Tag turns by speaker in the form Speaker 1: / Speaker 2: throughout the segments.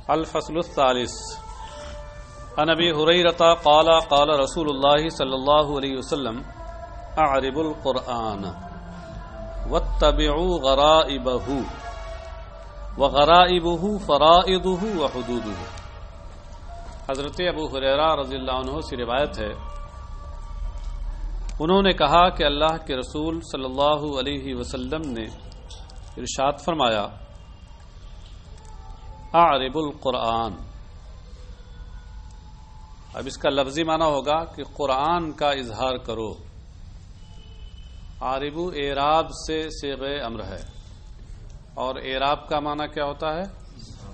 Speaker 1: الفصل الثالث عن ابی ہریرہ قال قال رسول اللہ صلی اللہ علیہ وسلم اعربوا القرآن واتبعوا غرائبہ وغرائبہ فرائضہ وحدودہ۔ حضرت ابو ہریرہ رضی اللہ عنہ سے روایت ہے، انہوں نے کہا کہ اللہ کے رسول صلی اللہ علیہ وسلم نے ارشاد فرمایا، اعرب القرآن۔ اب اس کا لفظی معنی ہوگا کہ قرآن کا اظہار کرو۔ عاربو اعراب سے صیغہ امر ہے، اور اعراب کا معنی کیا ہوتا ہے؟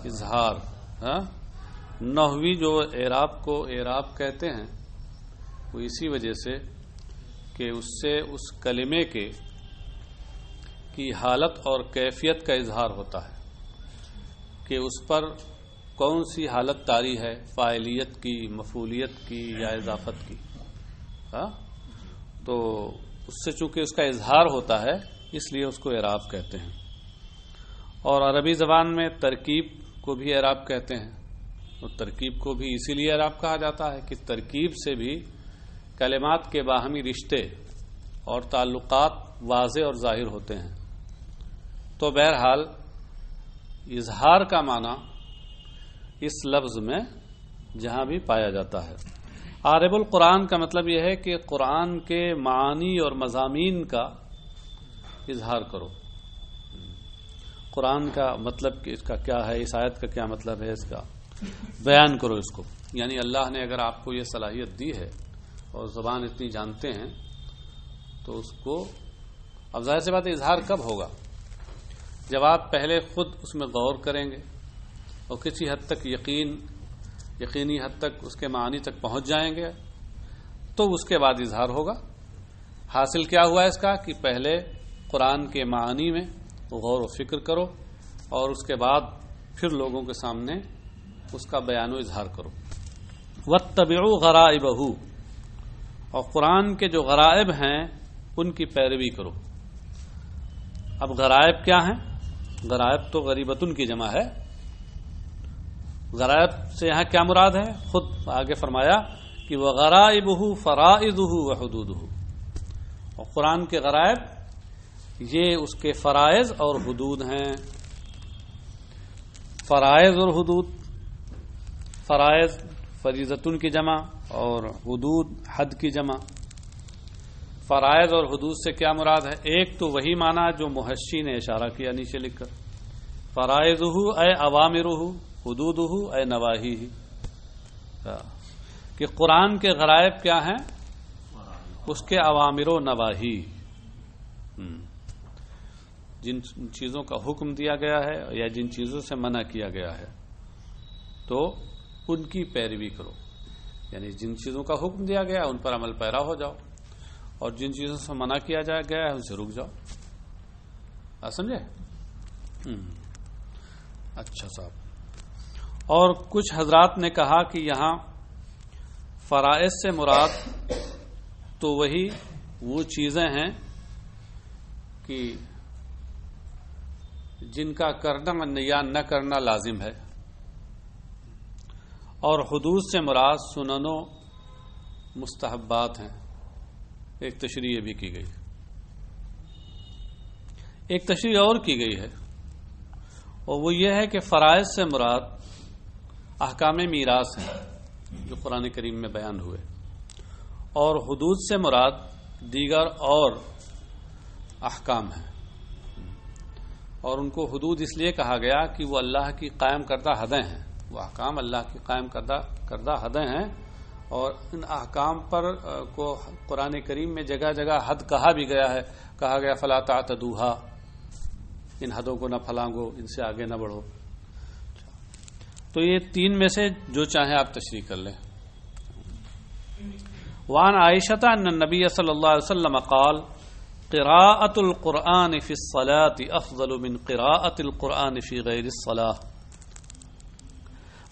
Speaker 1: اظہار۔ نحوی جو اعراب کو اعراب کہتے ہیں وہ اسی وجہ سے کہ اس سے اس کلمے کی حالت اور کیفیت کا اظہار ہوتا ہے کہ اس پر کون سی حالت طاری ہے، فاعلیت کی، مفعولیت کی یا اضافت کی۔ تو اس سے چونکہ اس کا اظہار ہوتا ہے اس لیے اس کو اعراب کہتے ہیں۔ اور عربی زبان میں ترکیب کو بھی اعراب کہتے ہیں، اور ترکیب کو بھی اسی لیے اعراب کہا جاتا ہے کہ ترکیب سے بھی کلمات کے باہمی رشتے اور تعلقات واضح اور ظاہر ہوتے ہیں۔ تو بہرحال اظہار کا معنی اس لفظ میں جہاں بھی پایا جاتا ہے۔ عارب القرآن کا مطلب یہ ہے کہ قرآن کے معانی اور مضامین کا اظہار کرو۔ قرآن کا مطلب اس کا کیا ہے، اس آیت کا کیا مطلب ہے، اس کا بیان کرو اس کو۔ یعنی اللہ نے اگر آپ کو یہ صلاحیت دی ہے اور زبان اتنی جانتے ہیں تو اس کو، اب ظاہر سی بات ہے اظہار کب ہوگا؟ جب آپ پہلے خود اس میں غور کریں گے اور کسی حد تک یقینی حد تک اس کے معنی تک پہنچ جائیں گے تو اس کے بعد اظہار ہوگا۔ حاصل کیا ہوا اس کا کہ پہلے قرآن کے معنی میں غور و فکر کرو اور اس کے بعد پھر لوگوں کے سامنے اس کا بیان و اظہار کرو۔ واتبعوا غرائبہ، اور قرآن کے جو غرائب ہیں ان کی پیروی کرو۔ اب غرائب کیا ہیں؟ غرائب تو غریبتن کی جمع ہے۔ غرائب سے یہاں کیا مراد ہے؟ خود آگے فرمایا کہ وغرائبہ فرائضہ وحدودہ، اور قرآن کے غرائب یہ اس کے فرائض اور حدود ہیں۔ فرائض اور حدود، فرائض فریضتن کی جمع اور حدود حد کی جمع۔ فرائض اور حدود سے کیا مراد ہے؟ ایک تو وہی معنی جو محشی نے اشارہ کیا نیچے لکھ کر، فرائضہ اے اوامرہ، حدودہ اے نواہی، کہ قرآن کے غرائب کیا ہیں؟ اس کے اوامر و نواہی، جن چیزوں کا حکم دیا گیا ہے یا جن چیزوں سے منع کیا گیا ہے تو ان کی پیروی کرو۔ یعنی جن چیزوں کا حکم دیا گیا ہے ان پر عمل پیرا ہو جاؤ، اور جن چیزوں سے منع کیا گیا ہے ان سے رک جاؤ۔ سمجھے؟ اچھا صاحب۔ اور کچھ حضرات نے کہا کہ یہاں فرائض سے مراد تو وہی وہ چیزیں ہیں کہ جن کا کرنا یا نہ کرنا لازم ہے، اور حدود سے مراد سنن و مستحبات ہیں۔ ایک تشریح بھی کی گئی، ایک تشریح اور کی گئی ہے، اور وہ یہ ہے کہ فرائض سے مراد احکام میراث ہیں جو قرآن کریم میں بیان ہوئے، اور حدود سے مراد دیگر اور احکام ہیں۔ اور ان کو حدود اس لیے کہا گیا کہ وہ اللہ کی قائم کردہ حدیں ہیں، وہ احکام اللہ کی قائم کردہ حدیں ہیں، اور ان احکام پر کو قرآن کریم میں جگہ جگہ حد کہا بھی گیا ہے۔ کہا گیا فلا تعتدوها، ان حدوں کو نہ پھلانگو، ان سے آگے نہ بڑھو۔ تو یہ تین میں سے جو چاہیں آپ تشریح کر لیں۔ وعن عائشہ ان النبی صلی اللہ علیہ وسلم قال قراءة القرآن في الصلاة افضل من قراءة القرآن في غير الصلاة،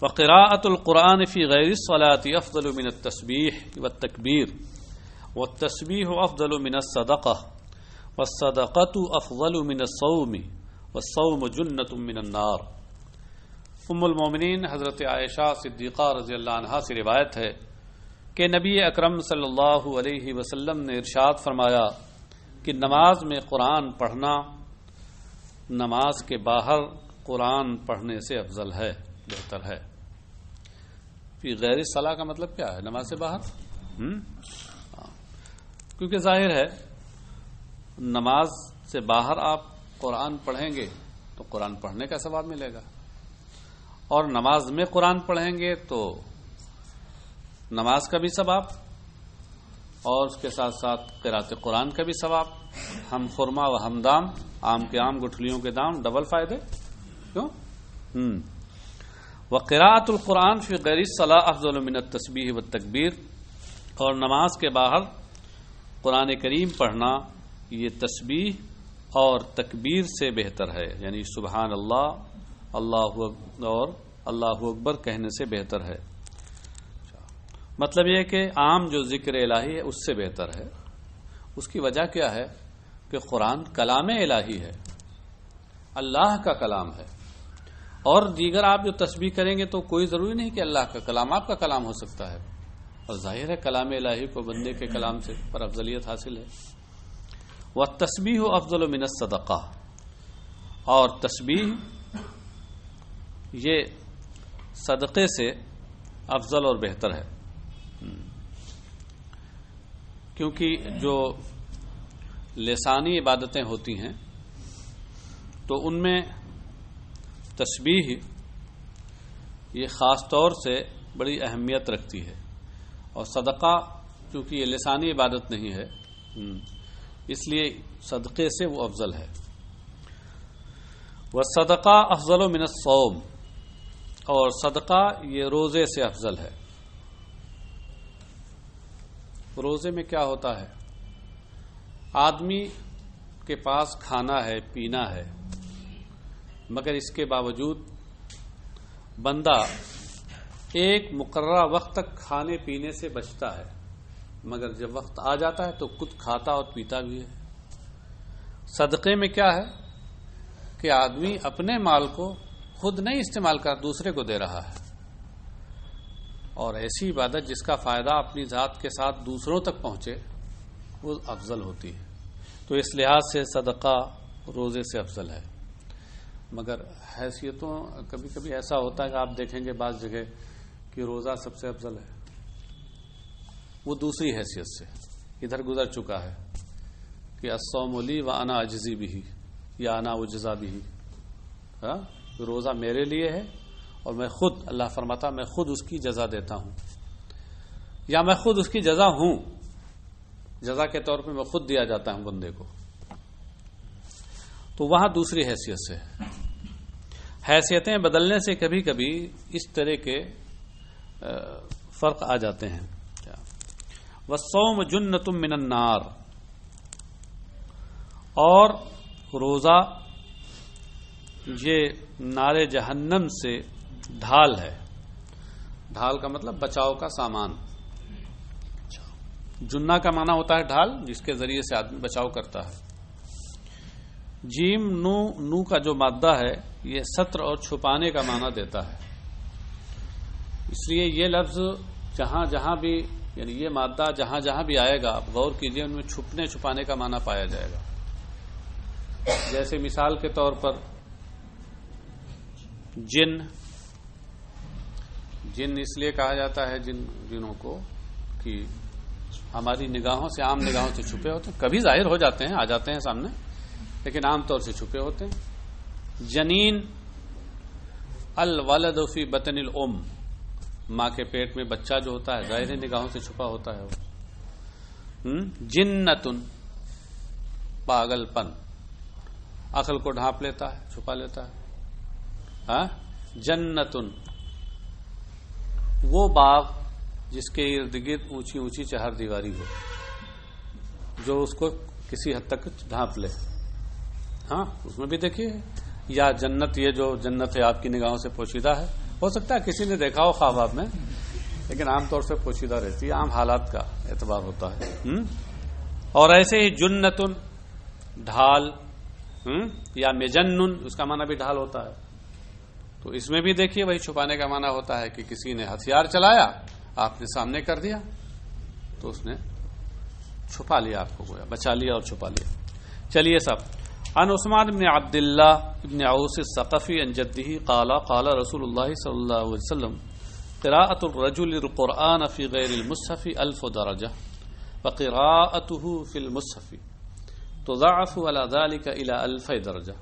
Speaker 1: وقراءة القرآن في غير الصلاة افضل من التسبيح والتكبير، والتسبيح افضل من الصدقة، والصدقة افضل من الصوم، والصوم جنة من النار۔ ام المومنین حضرت عائشہ صدیقہ رضی اللہ عنہا سے روایت ہے کہ نبی اکرم صلی اللہ علیہ وسلم نے ارشاد فرمایا کہ نماز میں قرآن پڑھنا نماز کے باہر قرآن پڑھنے سے افضل ہے، بہتر ہے۔ فی غیر الصلاۃ کا مطلب کیا ہے؟ نماز سے باہر، کیونکہ ظاہر ہے نماز سے باہر آپ قرآن پڑھیں گے تو قرآن پڑھنے کا ثواب ملے گا، اور نماز میں قرآن پڑھیں گے تو نماز کا بھی ثواب اور اس کے ساتھ ساتھ قرات قرآن کا بھی ثواب۔ ہم خرما و ہمدام، آم کے آم گٹھلیوں کے دام، ڈبل فائدے کیوں؟ وقراءۃ القرآن فی غیر الصلاۃ افضل من التسبیح والتکبیر، اور نماز کے باہر قرآن کریم پڑھنا یہ تسبیح اور تکبیر سے بہتر ہے، یعنی سبحان اللہ، اللہ اکبر کہنے سے بہتر ہے۔ مطلب یہ کہ عام جو ذکر الہی ہے اس سے بہتر ہے۔ اس کی وجہ کیا ہے کہ قرآن کلام الہی ہے، اللہ کا کلام ہے، اور دیگر آپ جو تسبیح کریں گے تو کوئی ضروری نہیں کہ اللہ کا کلام آپ کا کلام ہو سکتا ہے، اور ظاہر ہے کلام الہی کو بندے کے کلام سے پر افضلیت حاصل ہے۔ والتسبیح افضل من الصدقہ، اور تسبیح یہ صدقے سے افضل اور بہتر ہے، کیونکہ جو لسانی عبادتیں ہوتی ہیں تو ان میں تسبیح یہ خاص طور سے بڑی اہمیت رکھتی ہے، اور صدقہ چونکہ یہ لسانی عبادت نہیں ہے اس لیے صدقے سے وہ افضل ہے۔ والصدقہ افضل من الصوم، اور صدقہ یہ روزے سے افضل ہے۔ روزے میں کیا ہوتا ہے؟ آدمی کے پاس کھانا ہے، پینا ہے، مگر اس کے باوجود بندہ ایک مقررہ وقت تک کھانے پینے سے بچتا ہے، مگر جب وقت آ جاتا ہے تو خود کھاتا اور پیتا بھی ہے۔ صدقے میں کیا ہے کہ آدمی اپنے مال کو خود نہیں استعمال کر دوسرے کو دے رہا ہے، اور ایسی عبادت جس کا فائدہ اپنی ذات کے ساتھ دوسروں تک پہنچے وہ افضل ہوتی ہے۔ تو اس لحاظ سے صدقہ روزے سے افضل ہے، مگر حیثیتوں کبھی کبھی ایسا ہوتا ہے کہ آپ دیکھیں گے بعض جگہ کہ روزہ سب سے افضل ہے، وہ دوسری حیثیت سے ادھر گزر چکا ہے کہ الصوم لی وانا اجزی بہ، یا انا اجزا بہ، روزہ میرے لیے ہے اور میں خود، اللہ فرماتا میں خود اس کی جزا دیتا ہوں، یا میں خود اس کی جزا ہوں، جزا کے طور پہ میں خود دیا جاتا ہوں بندے کو، تو وہاں دوسری حیثیت سے حیثیتیں بدلنے سے کبھی کبھی اس طرح کے فرق آ جاتے ہیں۔ والصوم جنۃ من النار، اور روزہ یہ نار جہنم سے ڈھال ہے۔ ڈھال کا مطلب بچاؤ کا سامان، جنہ کا معنی ہوتا ہے ڈھال جس کے ذریعے سے آدمی بچاؤ کرتا ہے۔ جیم نو کا جو مادہ ہے یہ ستر اور چھپانے کا معنی دیتا ہے، اس لیے یہ لفظ جہاں جہاں بھی، یعنی یہ مادہ جہاں جہاں بھی آئے گا آپ غور کیجئے ان میں چھپنے چھپانے کا معنی پایا جائے گا۔ جیسے مثال کے طور پر جن اس لیے کہا جاتا ہے جنوں کو کہ ہماری نگاہوں سے، عام نگاہوں سے چھپے ہوتے ہیں، کبھی ظاہر ہو جاتے ہیں، آ جاتے ہیں سامنے، لیکن عام طور سے چھپے ہوتے ہیں۔ جنین، الولد فی بطن الام، ماں کے پیٹ میں بچہ جو ہوتا ہے ظاہر نگاہوں سے چھپا ہوتا ہے وہ۔ جنتن، پاگل پن، عقل کو ڈھانپ لیتا ہے، چھپا لیتا ہے۔ جنتن، وہ باغ جس کے ارد گرد اونچی اونچی چہار دیواری ہو، جو اس کو کسی حد تک ڈھانپ لے۔ اس میں بھی دیکھیے، یا جنت، یہ جو جنت ہے آپ کی نگاہوں سے پوشیدہ ہے، ہو سکتا ہے کسی نے دیکھا ہو خواب میں، لیکن عام طور سے پوشیدہ رہتی ہے، عام حالات کا اعتبار ہوتا ہے۔ اور ایسے ہی جنتن، ڈھال، یا مجنن، اس کا معنی بھی ڈھال ہوتا ہے۔ تو اس میں بھی دیکھیے وہی چھپانے کا معنی ہوتا ہے کہ کسی نے ہتھیار چلایا، آپ نے سامنے کر دیا تو اس نے چھپا لیا، آپ کو گویا بچا لیا اور چھپا لیا. چلیے صاحب، عن عثمان بن عبد اللہ بن عوس الثقفی عن جدہ قال قال رسول اللہ صلی اللہ علیہ وسلم قراءة الرجل القرآن في غير المصحف 1000 درجة وقراءته في المصحف تضاعف على ذلك إلى 2000 درجة.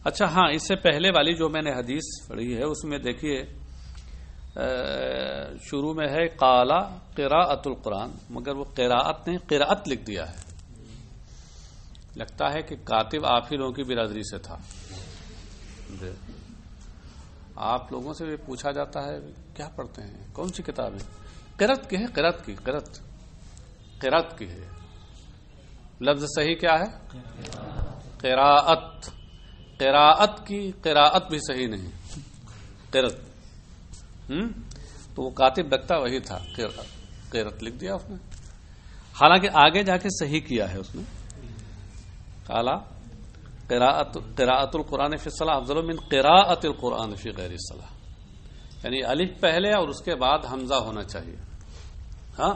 Speaker 1: اچھا ہاں، اس سے پہلے والی جو میں نے حدیث پڑھی ہے اس میں دیکھیے شروع میں ہے قال قراءة القرآن، مگر وہ قراءت نے قراءت لکھ دیا ہے. لگتا ہے کہ کاتب آپ ہی لوگوں کی برادری سے تھا. آپ لوگوں سے بھی پوچھا جاتا ہے کیا پڑھتے ہیں، کون سی کتاب ہے؟ قرأت کی ہے، قرأت کی ہے. لفظ صحیح کیا ہے؟ قراءت. قراءت کی قراءت بھی صحیح نہیں، قرأت. تو وہ کاتب لگتا وہی تھا، قرأت لکھ دیا اس نے. حالانکہ آگے جا کے صحیح کیا ہے اس نے. قال قراءت القرآن فی الصلاۃ افضل من قراءت القرآن فی غیر الصلاۃ، یعنی الف پہلے اور اس کے بعد حمزہ ہونا چاہیے. ہاں،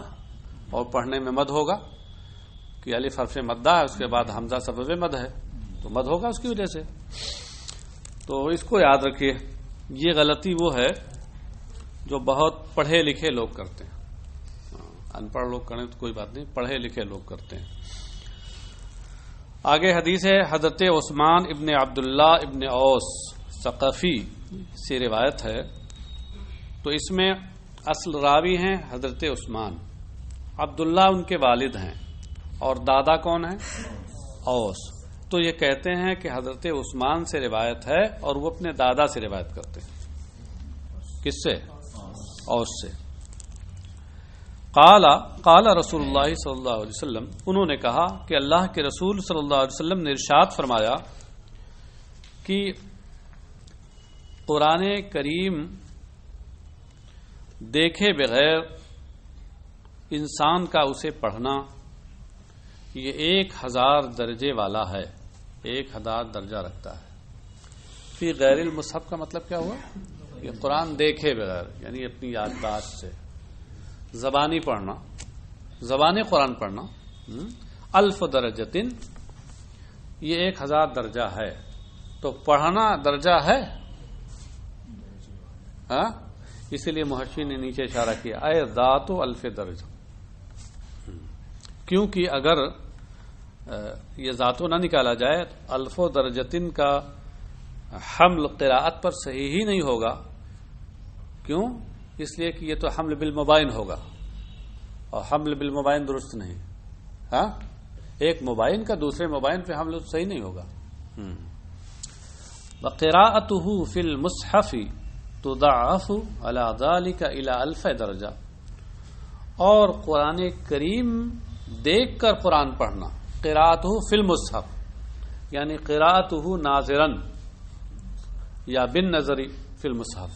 Speaker 1: اور پڑھنے میں مد ہوگا کہ الف حرف مدہ ہے، اس کے بعد حمزہ سبب مد ہے تو مد ہوگا اس کی وجہ سے. تو اس کو یاد رکھیے. یہ غلطی وہ ہے جو بہت پڑھے لکھے لوگ کرتے ہیں. ان پڑھ لوگ کریں تو کوئی بات نہیں، پڑھے لکھے لوگ کرتے ہیں. آگے حدیث ہے حضرت عثمان ابن عبداللہ ابن اوس ثقفی سے روایت ہے. تو اس میں اصل راوی ہیں حضرت عثمان، عبداللہ ان کے والد ہیں اور دادا کون ہیں؟ اوس. تو یہ کہتے ہیں کہ حضرت عثمان سے روایت ہے اور وہ اپنے دادا سے روایت کرتے ہیں. کس سے؟ اوس سے. قال رسول اللہ صلی اللہ علیہ وسلم، انہوں نے کہا کہ اللہ کے رسول صلی اللہ علیہ وسلم نے ارشاد فرمایا کہ قرآن کریم دیکھے بغیر انسان کا اسے پڑھنا یہ 1000 درجے والا ہے، 1000 درجہ رکھتا ہے. فی غیر المصحف کا مطلب کیا ہوا؟ یہ قرآن دیکھے بغیر، یعنی اپنی یادداشت سے زبانی پڑھنا، زبانی قرآن پڑھنا. 1000 درجتن، یہ 1000 درجہ ہے. تو پڑھنا درجہ ہے، ہاں، اسی لیے محشی نے نیچے اشارہ کیا اے ذات 1000 درجہ، کیونکہ اگر یہ ذاتو نہ نکالا جائے 1000 درجتن کا حمل قراءت پر صحیح ہی نہیں ہوگا. کیوں؟ اس لیے کہ یہ تو حمل بالمبائن ہوگا اور حمل بالمبائن درست نہیں. ہاں، ایک مبائن کا دوسرے مبائن پہ حمل صحیح نہیں ہوگا. وقراءته فی المصحف تضاعف علی ذلک الی 1000 درجہ، اور قرآن کریم دیکھ کر قرآن پڑھنا، قراءته فی المصحف یعنی قراءته ناظرا یا بالنظر فی المصحف،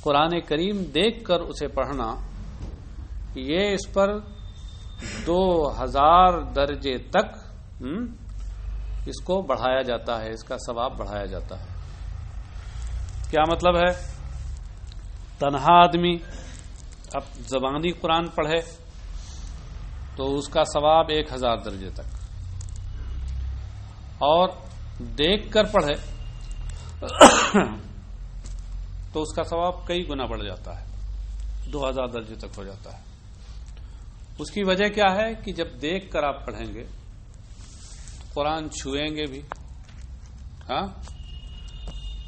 Speaker 1: قرآن کریم دیکھ کر اسے پڑھنا، یہ اس پر 2000 درجے تک اس کو بڑھایا جاتا ہے، اس کا ثواب بڑھایا جاتا ہے. کیا مطلب ہے؟ تنہا آدمی اب زبانی قرآن پڑھے تو اس کا ثواب 1000 درجے تک، اور دیکھ کر پڑھے تو اس کا ثواب کئی گنا بڑھ جاتا ہے، 2000 درجے تک ہو جاتا ہے. اس کی وجہ کیا ہے کہ جب دیکھ کر آپ پڑھیں گے قرآن چھوئیں گے بھی، ہاں،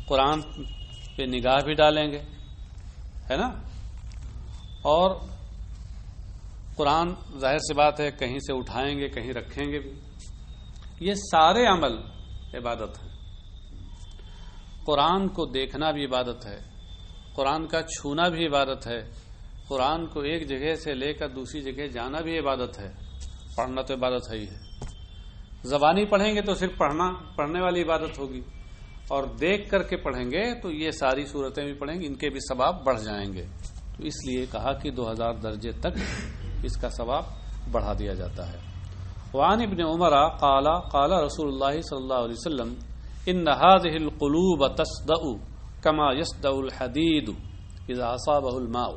Speaker 1: قرآن پہ نگاہ بھی ڈالیں گے، ہے نا، اور قرآن ظاہر سی بات ہے کہیں سے اٹھائیں گے کہیں رکھیں گے بھی. یہ سارے عمل عبادت ہیں. قرآن کو دیکھنا بھی عبادت ہے، قرآن کا چھونا بھی عبادت ہے، قرآن کو ایک جگہ سے لے کر دوسری جگہ جانا بھی عبادت ہے. پڑھنا تو عبادت ہے ہی ہے. زبانی پڑھیں گے تو صرف پڑھنے والی عبادت ہوگی، اور دیکھ کر کے پڑھیں گے تو یہ ساری صورتیں بھی پڑھیں گے، ان کے بھی ثواب بڑھ جائیں گے. تو اس لیے کہا کہ 2000 درجے تک اس کا ثواب بڑھا دیا جاتا ہے. وعن ابن عمر قال قال رسول اللہ صلی اللہ علیہ وسلم ان هذه القلوب تصدأ كما يصدأ الحديد اذا اصابه الماء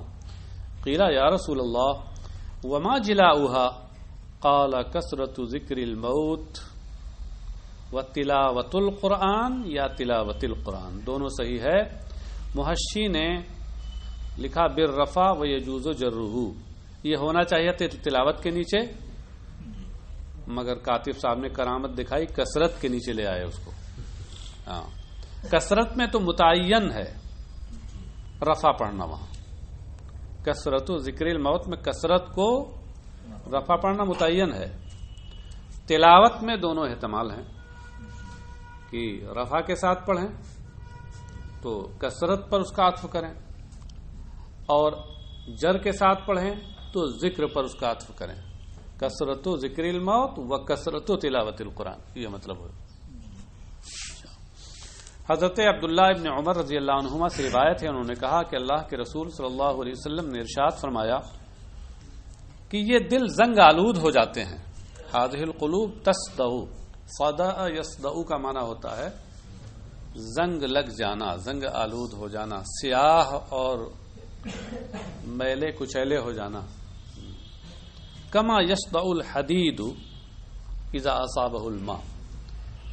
Speaker 1: قيل يا رسول الله وما جلاؤها قال كثرة ذكر الموت وتلاوة القرآن یا تلاوت القرآن، دونوں صحیح ہے۔ محشی نے لکھا بالرفع و یجوز جرہ، یہ ہونا چاہیے تلاوت کے نیچے، مگر کاتب صاحب نے کرامت دکھائی کثرت کے نیچے لے آئے اس کو۔ ہاں، کثرت میں تو متعین ہے رفع پڑھنا، وہاں کثرت و ذکر الموت میں کثرت کو رفع پڑھنا متعین ہے۔ تلاوت میں دونوں احتمال ہیں کہ رفع کے ساتھ پڑھیں تو کثرت پر اس کا عطف کریں، اور جر کے ساتھ پڑھیں تو ذکر پر اس کا عطف کریں۔ کثرت و ذکر الموت و کثرت و تلاوت القرآن، یہ مطلب ہے۔ حضرت عبداللہ ابن عمر رضی اللہ عنہما سے روایت ہے، انہوں نے کہا کہ اللہ کے رسول صلی اللہ علیہ وسلم نے ارشاد فرمایا کہ یہ دل زنگ آلود ہو جاتے ہیں۔ هذه القلوب تصدع، صدع یصدع کا معنی ہوتا ہے زنگ لگ جانا، زنگ آلود ہو جانا، سیاہ اور میلے کچیلے ہو جانا۔ کما یصدع الحدید اذا اصابہ الماء،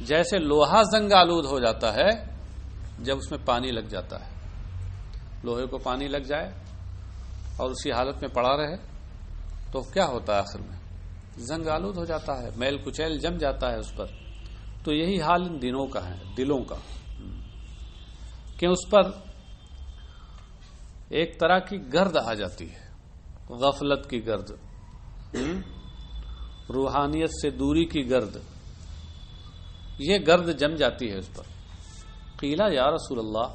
Speaker 1: جیسے لوہا زنگ آلود ہو جاتا ہے جب اس میں پانی لگ جاتا ہے۔ لوہے کو پانی لگ جائے اور اسی حالت میں پڑا رہے تو کیا ہوتا ہے؟ آخر میں زنگ آلود ہو جاتا ہے، میل کچیل جم جاتا ہے اس پر۔ تو یہی حال ان دنوں کا ہے، دلوں کا، کہ اس پر ایک طرح کی گرد آ جاتی ہے، غفلت کی گرد، روحانیت سے دوری کی گرد، یہ گرد جم جاتی ہے اس پر۔ قیلا یا رسول اللہ،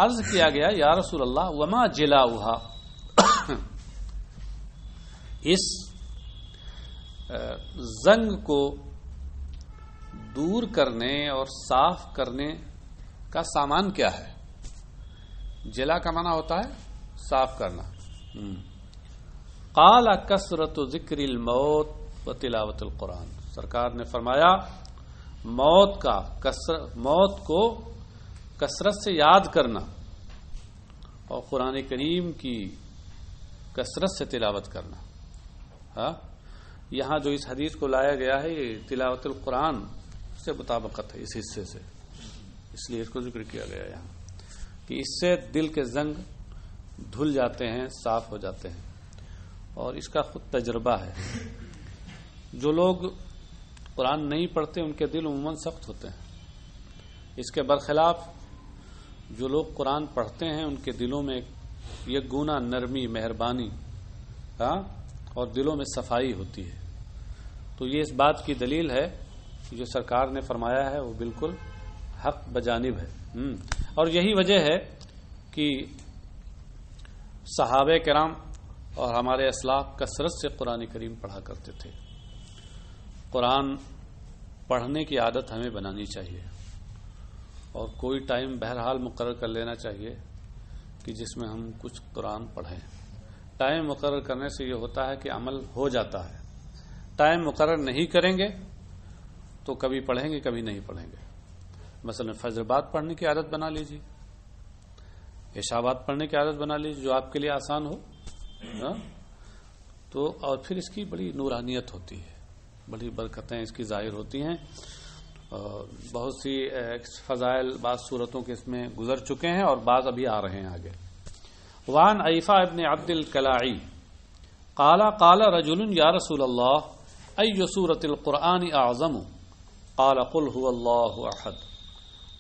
Speaker 1: عرض کیا گیا یا رسول اللہ وما جلاؤہا، اس زنگ کو دور کرنے اور صاف کرنے کا سامان کیا ہے؟ جلا کا معنی ہوتا ہے صاف کرنا۔ قال کثرت ذکر الموت و تلاوت القرآن، سرکار نے فرمایا موت کو کثرت سے یاد کرنا اور قرآن کریم کی کثرت سے تلاوت کرنا۔ ہاں، یہاں جو اس حدیث کو لایا گیا ہے یہ تلاوت القرآن سے مطابقت ہے اس حصے سے، اس لیے اس کو ذکر کیا گیا یہاں کہ اس سے دل کے زنگ دھل جاتے ہیں، صاف ہو جاتے ہیں، اور اس کا خود تجربہ ہے۔ جو لوگ قرآن نہیں پڑھتے ان کے دل عموماً سخت ہوتے ہیں، اس کے برخلاف جو لوگ قرآن پڑھتے ہیں ان کے دلوں میں یہ گونا نرمی، مہربانی اور دلوں میں صفائی ہوتی ہے۔ تو یہ اس بات کی دلیل ہے جو سرکار نے فرمایا ہے وہ بالکل حق بجانب ہے۔ اور یہی وجہ ہے کہ صحابہ کرام اور ہمارے اسلاف کثرت سے قرآن کریم پڑھا کرتے تھے۔ قرآن پڑھنے کی عادت ہمیں بنانی چاہیے، اور کوئی ٹائم بہرحال مقرر کر لینا چاہیے کہ جس میں ہم کچھ قرآن پڑھیں۔ ٹائم مقرر کرنے سے یہ ہوتا ہے کہ عمل ہو جاتا ہے۔ ٹائم مقرر نہیں کریں گے تو کبھی پڑھیں گے کبھی نہیں پڑھیں گے۔ مثلا فجر بعد پڑھنے کی عادت بنا لیجیے، عشاء بعد پڑھنے کی عادت بنا لیجیے، جو آپ کے لیے آسان ہو۔ تو اور پھر اس کی بڑی نورانیت ہوتی ہے، بڑی برکتیں اس کی ظاہر ہوتی ہیں، اور بہت سی فضائل بعض صورتوں کے اس میں گزر چکے ہیں اور بعض ابھی آ رہے ہیں آگے۔ وعن عیفہ ابن عبد الکلاعی قال رجل یا رسول اللہ ای سورۃ القرآن اعظم قال قل هو اللہ احد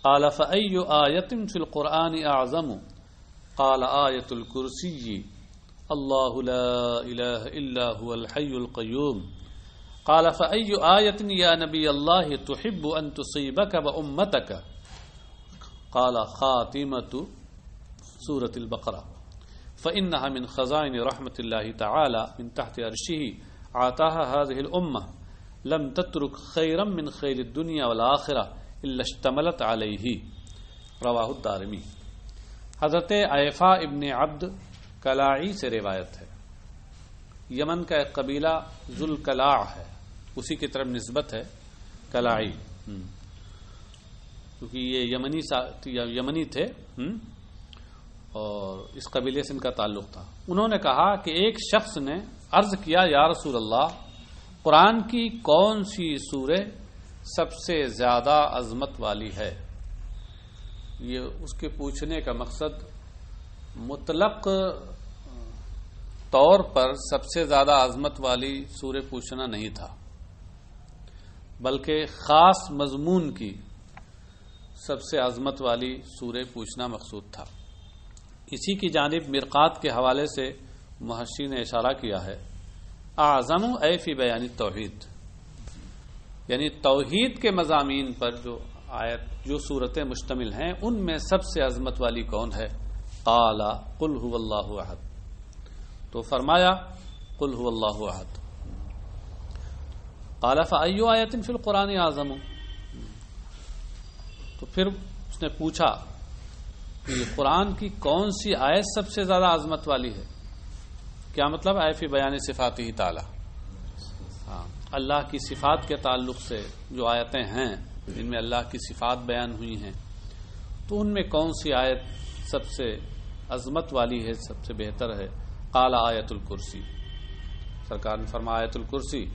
Speaker 1: قال فأي آیة فی القرآن اعظم قال آیة الکرسی اللہ لا الہ الا هو الحی القیوم قال فأي آیة یا نبی اللہ تحب ان تصیبک وامتک قال خاتمة سورة البقرہ فإنها من خزائن رحمة الله تعالى من تحت عرشه عطاها هذه الأمة لم تترك خيرا من خير الدنيا والآخرة إلا اشتملت عليه رواہ الدارمی۔ حضرت عیفہ ابن عبد کلاعی سے روایت ہے، یمن کا ایک قبیلہ ذوالکلاع ہے، اسی کی طرف نسبت ہے کلاعی۔ کیونکہ یہ یمنی تھے اور اس قبیلے سے ان کا تعلق تھا. انہوں نے کہا کہ ایک شخص نے عرض کیا یا رسول اللہ قرآن کی کون سی سورہ سب سے زیادہ عظمت والی ہے؟ یہ اس کے پوچھنے کا مقصد مطلق طور پر سب سے زیادہ عظمت والی سورہ پوچھنا نہیں تھا، بلکہ خاص مضمون کی سب سے عظمت والی سورہ پوچھنا مقصود تھا. اسی کی جانب مرقات کے حوالے سے محشی نے اشارہ کیا ہے اعظم اے فی بیان توحید، یعنی توحید کے مضامین پر جو صورتیں مشتمل ہیں ان میں سب سے عظمت والی کون ہے؟ قال قل هو اللہ احد، تو فرمایا قل هو اللہ احد. قال فأي آیۃ فی القرآن اعظم، تو پھر اس نے پوچھا کہ قرآن کی کون سی آیت سب سے زیادہ عظمت والی ہے؟ کیا مطلب؟ اے فی بیان صفاتہ تعالی، اللہ کی صفات کے تعلق سے جو آیتیں ہیں جن میں اللہ کی صفات بیان ہوئی ہیں تو ان میں کون سی آیت سب سے عظمت والی ہے، سب سے بہتر ہے؟ قال آیت الکرسی، سرکار نے فرمایا آیت الکرسی،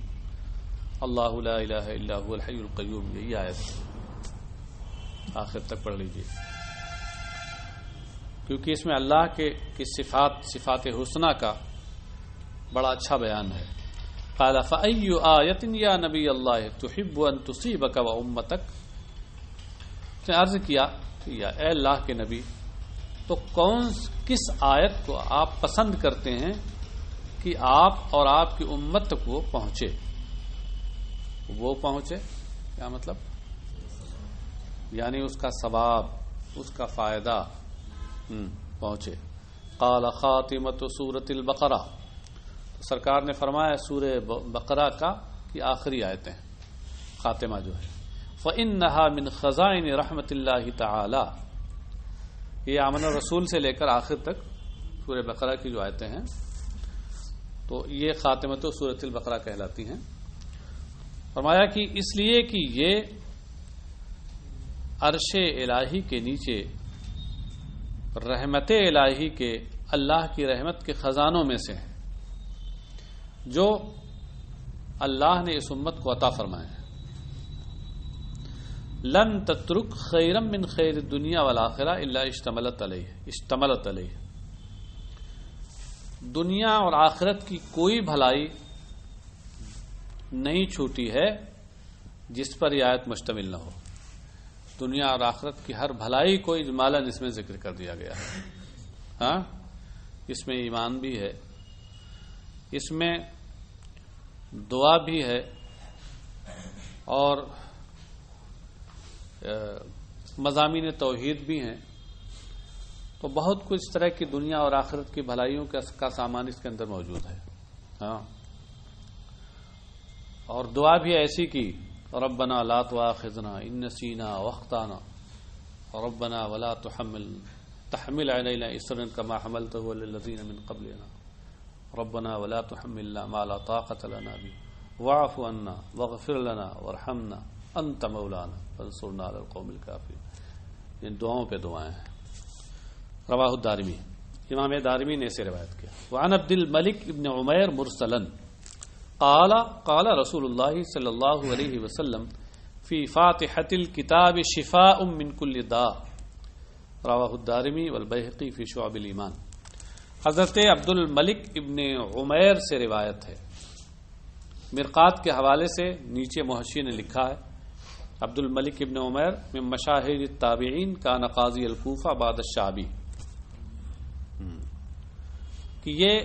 Speaker 1: اللہ لا الہ الا هو الحی القیوم، یہی آیت آخر تک پڑھ لیجیے، کیونکہ اس میں اللہ کی صفات حسنہ کا بڑا اچھا بیان ہے. قال فأي آیۃ یا نبی اللہ تحب ان تصیبک و امتک، اس نے عرض کیا یا اے اللہ کے نبی تو کس آیت کو آپ پسند کرتے ہیں کہ آپ اور آپ کی امت تک وہ پہنچے؟ وہ پہنچے کیا مطلب؟ یعنی اس کا ثواب، اس کا فائدہ پہنچے. قال خاتمۃ سورۃ البقرہ، سرکار نے فرمایا سورہ بقرہ کی آخری آیتیں، خاتمہ جو ہے. فإنها من خزائن رحمت اللہ تعالی، یہ آمن الرسول سے لے کر آخر تک سورہ بقرہ کی جو آیتیں ہیں تو یہ خاتمۃ سورۃ البقرہ کہلاتی ہیں. فرمایا کہ اس لیے کہ یہ عرش الہی کے نیچے رحمت الہی کے اللہ کی رحمت کے خزانوں میں سے ہیں جو اللہ نے اس امت کو عطا فرمائے ہیں. لن تترک خیرا من خیر الدنیا والآخرہ الا اشتملت علیہ، دنیا اور آخرت کی کوئی بھلائی نہیں چھوٹی ہے جس پر یہ آیت مشتمل نہ ہو. دنیا اور آخرت کی ہر بھلائی کو اجمالاً اس میں ذکر کر دیا گیا ہے. ہاں، اس میں ایمان بھی ہے، اس میں دعا بھی ہے اور مضامین توحید بھی ہیں. تو بہت کچھ اس طرح کی دنیا اور آخرت کی بھلائیوں کا سامان اس کے اندر موجود ہے. ہاں، اور دعا بھی ایسی کی ربنا لا تؤاخذنا ان نسینا واخطانا ربنا ولا تحمل علینا اصرا كما حملته على الذين من قبلنا ربنا ولا تحملنا ما لا طاقة لنا به واعف عنا واغفر لنا وارحمنا انت مولانا فانصرنا على القوم الكافرين. ان دعاؤں پہ دعائیں ہیں. رواہ الدارمی، امام دارمی نے اسے روایت کیا. وعن عبد الملک ابن عمیر مرسلا قال رسول اللہ صلی اللہ علیہ وسلم فی فاتحة الكتاب شفاء من كل داء. رواہ الدارمی والبیہقی فی شعب الایمان. حضرت عبد الملک ابن عمیر سے روایت ہے. مرقات کے حوالے سے نیچے محشی نے لکھا ہے عبد الملک ابن عمیر من مشاہیر التابعین کان قاضی الکوفہ بعد الشعبی، کہ یہ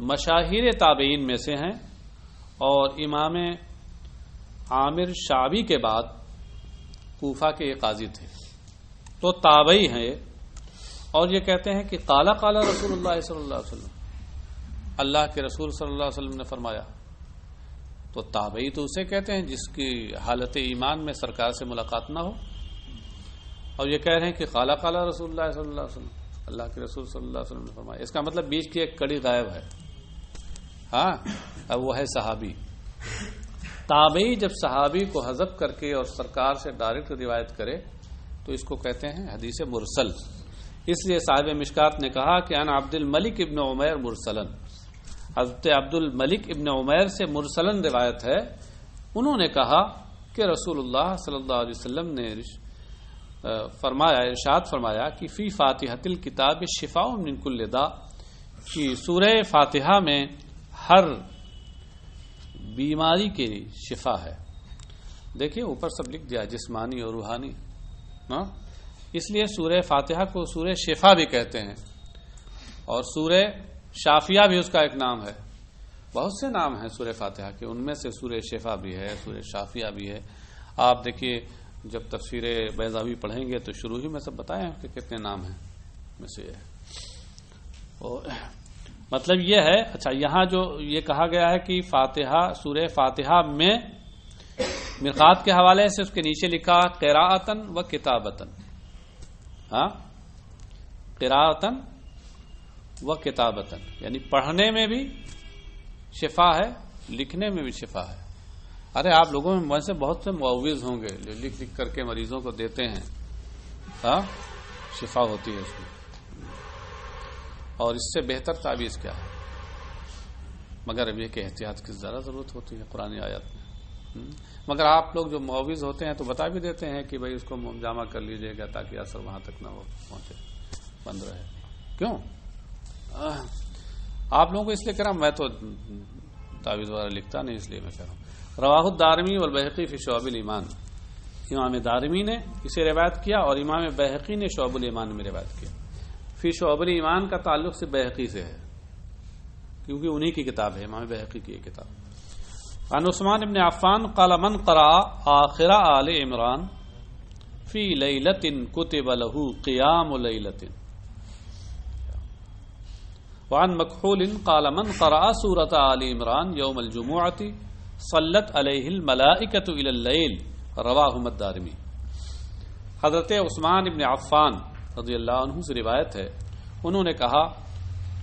Speaker 1: مشاہیر تابعین میں سے ہیں اور امام عامر شعبی کے بعد کوفہ کے یہ قاضی تھے. تو تابعی ہیں یہ، اور یہ کہتے ہیں کہ قال رسول اللہ صلی اللہ علیہ وسلم، اللہ کے رسول صلی اللہ علیہ وسلم نے فرمایا. تو تابعی تو اسے کہتے ہیں جس کی حالت ایمان میں سرکار سے ملاقات نہ ہو، اور یہ کہہ رہے ہیں کہ قال رسول اللہ صلی اللہ علیہ وسلم، اللہ کے رسول صلی اللہ علیہ وسلم نے فرمایا. اس کا مطلب بیچ کی ایک کڑی غائب ہے. ہاں، اب وہ ہے صحابی. تابعی جب صحابی کو حذف کر کے اور سرکار سے ڈائریکٹ روایت کرے تو اس کو کہتے ہیں حدیث مرسل. اس لیے صاحب مشکات نے کہا کہ ان عبد الملک ابن عمیر مرسلن، حضرت عبد الملک ابن عمیر سے مرسلن روایت ہے. انہوں نے کہا کہ رسول اللہ صلی اللہ علیہ وسلم نے ارشاد فرمایا کہ فی فاتحۃ الکتاب شفاء من کل داء، کہ سورہ فاتحہ میں ہر بیماری کی شفا ہے. دیکھیے اوپر سب لکھ دیا جسمانی اور روحانی، اس لیے سورہ فاتحہ کو سورہ شفا بھی کہتے ہیں، اور سورہ شافیہ بھی اس کا ایک نام ہے. بہت سے نام ہیں سورہ فاتحہ کے، ان میں سے سورہ شفا بھی ہے، سورہ شافیہ بھی ہے. آپ دیکھیے جب تفسیر بیضاوی پڑھیں گے تو شروع ہی میں سب بتائیں کہ کتنے نام ہیں میں سے یہ. مطلب یہ ہے. اچھا یہاں جو یہ کہا گیا ہے کہ فاتحہ سورہ فاتحہ میں مرقات کے حوالے سے اس کے نیچے لکھا قراءتن و کتابتن. ہاں قراءتن و کتابتن یعنی پڑھنے میں بھی شفا ہے، لکھنے میں بھی شفا ہے. ارے آپ لوگوں میں سے بہت سے معوذ ہوں گے جو لکھ لکھ کر کے مریضوں کو دیتے ہیں، ہاں شفا ہوتی ہے اس میں. اور اس سے بہتر تعویذ کیا ہے؟ مگر اب یہ کہ احتیاط کی زیادہ ضرورت ہوتی ہے قرآن آیات میں. مگر آپ لوگ جو معوذ ہوتے ہیں تو بتا بھی دیتے ہیں کہ بھائی اس کو جامع کر لیجئے گا تاکہ اثر وہاں تک نہ ہو پہنچے، بند رہے. کیوں آپ لوگوں کو اس لیے کہہ رہا ہوں، میں تو تعویذ وغیرہ لکھتا نہیں، اس لیے میں کہہ رہا ہوں. رواہ الدارمی والبیہقی فی شعب الایمان، امام دارمی نے اسے روایت کیا اور امام بیہقی نے شعب الایمان میں روایت کیا. فی شعب الایمان کا تعلق سے بیہقی سے ہے کیونکہ انہی کی کتاب ہے، امام بیہقی کی یہ کتاب. عن عثمان بن عفان قال من قرأ آخر آل عمران فی لیلۃ کتب له قیام لیلۃ. وعن مکحول قال من قرأ سورۃ آل عمران یوم الجمعۃ صلت علیہ الملائکۃ الی اللیل. رواہ الدارمی. حضرت عثمان بن عفان رضی اللہ عنہ سے روایت ہے، انہوں نے کہا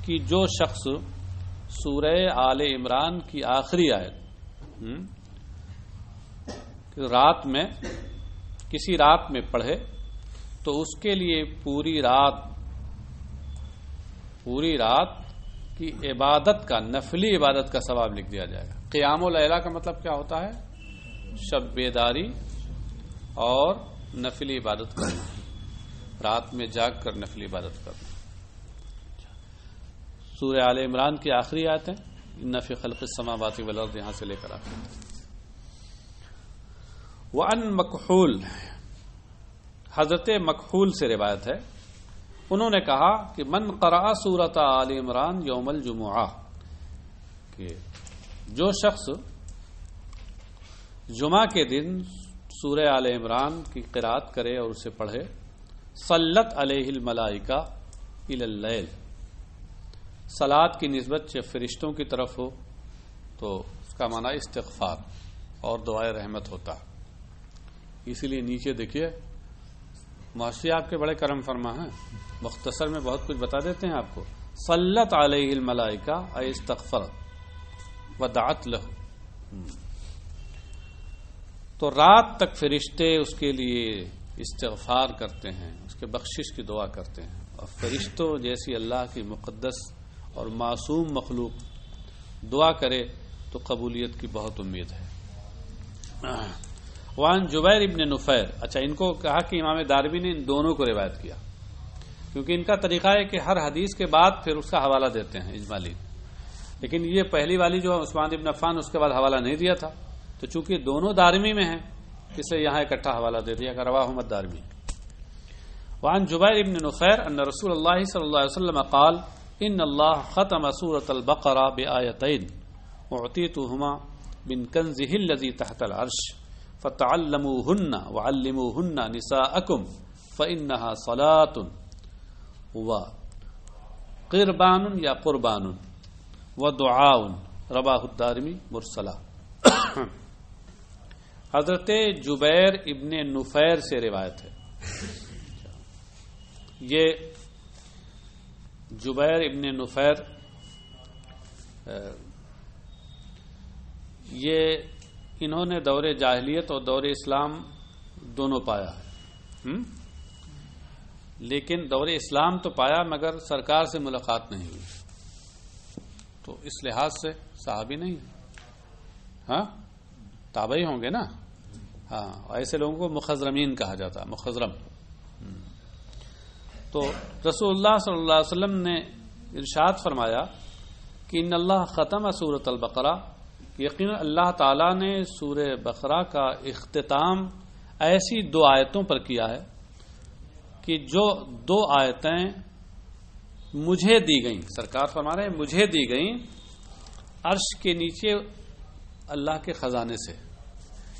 Speaker 1: کہ جو شخص سورہ آل عمران کی آخری آیت رات میں کسی رات میں پڑھے تو اس کے لیے پوری رات کی عبادت کا، نفلی عبادت کا ثواب لکھ دیا جائے گا. قیام اللیلہ کا مطلب کیا ہوتا ہے؟ شب بیداری اور نفلی عبادت کرنا، رات میں جاگ کر نفلی عبادت کرنا. سورہ آل عمران کی آخری آیتیں ان فی خلق السماوات والارض یہاں سے لے کر آخر. وعن مکحول، حضرت مکحول سے روایت ہے، انہوں نے کہا کہ من قرأ سورۃ آل عمران یوم الجمعہ، کہ جو شخص جمعہ کے دن سورہ آل عمران کی قرأت کرے اور اسے پڑھے، صلت علیہ الملائکہ الی اللیل، صلاۃ کی نسبت جب فرشتوں کی طرف ہو تو اس کا معنی استغفار اور دعائے رحمت ہوتا ہے. اسی لیے نیچے دیکھیے معاشی آپ کے بڑے کرم فرما ہیں، مختصر میں بہت کچھ بتا دیتے ہیں آپ کو. صلت علیہ الملائکہ ای استغفرت ودعت لہ، تو رات تک فرشتے اس کے لیے استغفار کرتے ہیں، اس کے بخشش کی دعا کرتے ہیں. اور فرشتوں جیسی اللہ کی مقدس اور معصوم مخلوق دعا کرے تو قبولیت کی بہت امید ہے. وعن جبیر ابن نفیر، اچھا ان کو کہا کہ امام دارمی نے ان دونوں کو روایت کیا کیونکہ ان کا طریقہ ہے کہ ہر حدیث کے بعد پھر اس کا حوالہ دیتے ہیں اجمالی. لیکن یہ پہلی والی جو عثمان ابن عفان اس کے بعد حوالہ نہیں دیا تھا، تو چونکہ دونوں دارمی میں ہیں اس لیے یہاں اکٹھا حوالہ دے دیا کہ رواہ الدارمی. وعن جبیر ابن نفیر ان رسول اللہ صلی اللہ علیہ وسلم قال ان اللہ ختم سورۃ البقرہ بآیتین اعطیتہما من کنزہ الذی تحت العرش فتعلموہن وعلموہن نساءکم فإنہا صلاۃ وقربان یا قربان ودعاء. رواہ الدارمی مرسلہ. حضرت جبیر ابن نفیر سے روایت ہے. یہ جبیر ابن نفیر یہ انہوں نے دور جاہلیت اور دور اسلام دونوں پایا ہے، لیکن دور اسلام تو پایا مگر سرکار سے ملاقات نہیں ہوئی، تو اس لحاظ سے صحابی نہیں، ہاں تابعی ہوں گے نا، ہاں ایسے لوگوں کو مخضرمین کہا جاتا، مخضرم۔ تو رسول اللہ صلی اللہ علیہ وسلم نے ارشاد فرمایا کہ ان اللہ ختم سورۃ البقرہ، یقینا اللہ تعالیٰ نے سورہ بقرہ کا اختتام ایسی 2 آیتوں پر کیا ہے کہ جو 2 آیتیں مجھے دی گئیں، سرکار فرما رہے ہیں مجھے دی گئیں عرش کے نیچے اللہ کے خزانے سے۔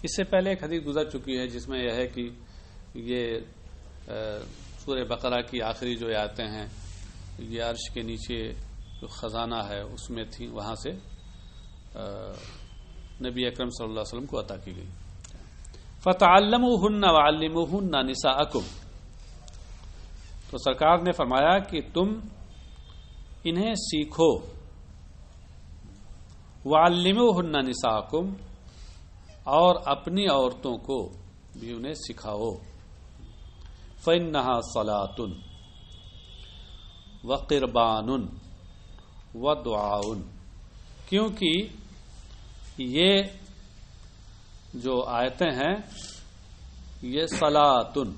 Speaker 1: اس سے پہلے ایک حدیث گزر چکی ہے جس میں یہ ہے کہ یہ سورہ بقرہ کی آخری جو آیتیں ہیں یہ عرش کے نیچے جو خزانہ ہے اس میں تھی، وہاں سے نبی اکرم صلی اللہ علیہ وسلم کو عطا کی گئی۔ فَتَعَلَّمُوهُنَّ وَعَلِّمُوهُنَّ نِسَاءَكُمْ، تو سرکار نے فرمایا کہ تم انہیں سیکھو، وَعَلِّمُوهُنَّ نِسَاءَكُمْ، اور اپنی عورتوں کو بھی انہیں سکھاؤ، فَإِنَّهَا صَلَاةٌ وَقِرْبَانٌ وَدُعَاءٌ، کیونکہ یہ جو آیتیں ہیں یہ صلاتن،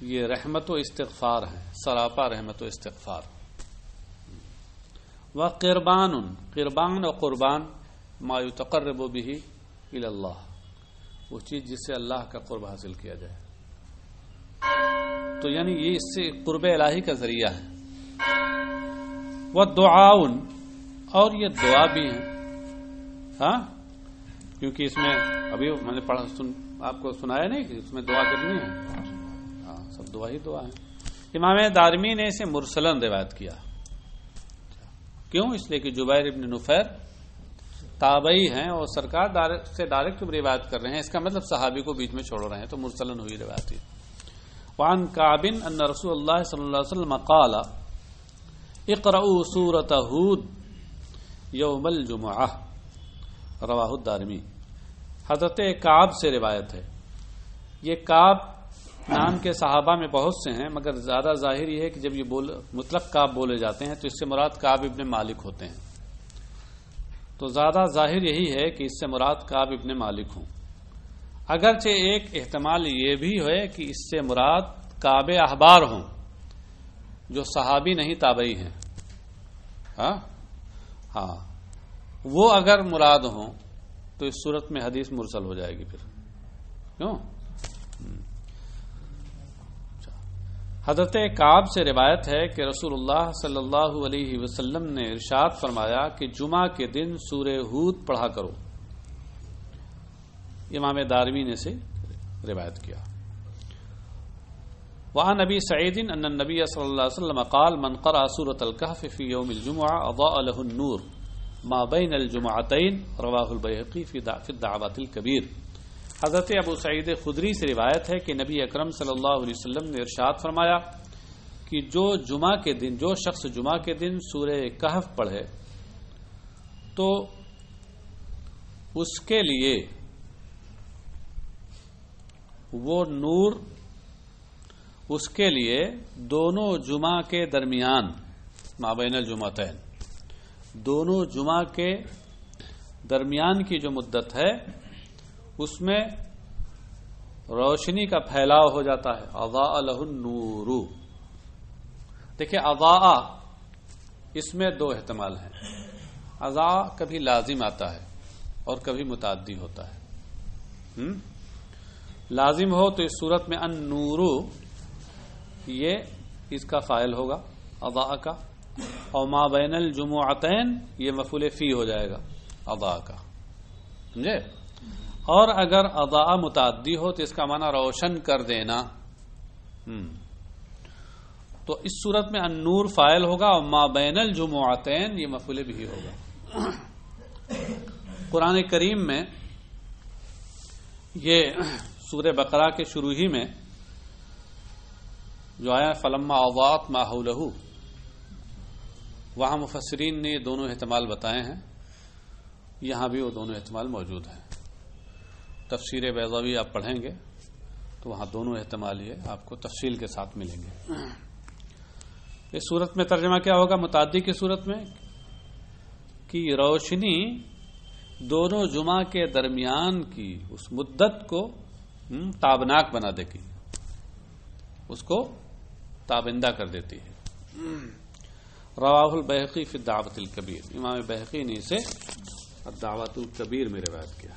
Speaker 1: یہ رحمت و استغفار ہیں، سراپا رحمت و استغفار۔ وقربان، قربان و قربان ما یتقرب به الی اللہ، وہ چیز جس سے اللہ کا قرب حاصل کیا جائے، تو یعنی یہ اس سے قرب الہی کا ذریعہ ہے۔ وَدُعَاءٌ، اور یہ دعا بھی ہیں، ہاں کیونکہ اس میں ابھی میں نے پڑھا آپ کو سنایا نہیں کہ اس میں دعا کرنی ہے، ہاں سب دعا ہی دعا ہے۔ امام دارمی نے اسے مرسلن روایت کیا، کیوں؟ اس لیے کہ جبیر ابن نفیر تابعی ہیں اور سرکار سے ڈائریکٹ روایت کر رہے ہیں، اس کا مطلب صحابی کو بیچ میں چھوڑ رہے ہیں، تو مرسلن ہوئی روایت ہی۔ وعن کعب ان رسول اللہ صلی اللہ علیہ وسلم قال اقرؤوا سورۃ ہود یوم الجمعہ، رواہ الدارمی۔ حضرت کعب سے روایت ہے، یہ کعب نام کے صحابہ میں بہت سے ہیں مگر زیادہ ظاہر یہ ہے کہ جب یہ مطلق کعب بولے جاتے ہیں تو اس سے مراد کعب ابن مالک ہوتے ہیں، تو زیادہ ظاہر یہی ہے کہ اس سے مراد کعب ابن مالک ہوں، اگرچہ ایک احتمال یہ بھی ہے کہ اس سے مراد کعب احبار ہوں جو صحابی نہیں تابعی ہیں، ہاں وہ اگر مراد ہوں تو اس صورت میں حدیث مرسل ہو جائے گی، پھر کیوں؟ حضرت کعب سے روایت ہے کہ رسول اللہ صلی اللہ علیہ وسلم نے ارشاد فرمایا کہ جمعہ کے دن سورہ ہود پڑھا کرو، امام دارمی نے سے روایت کیا۔ وعن ابی سعید ان النبی صلی اللہ علیہ وسلم قال من قرأ سورۃ الکہف فی یوم الجمعہ اضاء له النور ما بین الجمعتین، رواہ البیہقی فی الدعوات الکبیر۔ حضرت ابو سعید خدری سے روایت ہے کہ نبی اکرم صلی اللہ علیہ وسلم نے ارشاد فرمایا کہ جو شخص جمعہ کے دن سورہ کہف پڑھے تو اس کے لیے وہ نور، اس کے لیے دونوں جمعہ کے درمیان، مابین الجمعتین، دونوں جمعہ کے درمیان کی جو مدت ہے اس میں روشنی کا پھیلاؤ ہو جاتا ہے، اضاء له النور۔ دیکھیں اضاء اس میں 2 احتمال ہیں، اضاء کبھی لازم آتا ہے اور کبھی متعدی ہوتا ہے۔ لازم ہو تو اس صورت میں النور یہ اس کا فاعل ہوگا اضاء کا، اور ما بین الجمعتین یہ مفعول فی ہو جائے گا اضاء کا، سمجھے؟ اور اگر اضاء متعدی ہو تو اس کا معنی روشن کر دینا، تو اس صورت میں النور فاعل ہوگا اور ما بین الجمعتین یہ مفعول بھی ہوگا۔ قرآن کریم میں یہ سورہ بقرہ کے شروع ہی میں جو آیا فلما اضاءت ما حولہ، وہاں مفسرین نے یہ دونوں احتمال بتائے ہیں، یہاں بھی وہ دونوں احتمال موجود ہیں. تفسیر بیضاوی آپ پڑھیں گے تو وہاں دونوں احتمال یہ آپ کو تفصیل کے ساتھ ملیں گے. اس صورت میں ترجمہ کیا ہوگا متعدی کی صورت میں کہ روشنی دونوں جمعہ کے درمیان کی اس مدت کو تابناک بنا دے گی، اس کو تابندہ کر دیتی ہے. رواہ البیہقی فی الدعوۃ الکبیر، امام بیہقی نے اسے الدعوۃ الکبیر میں روایت کیا.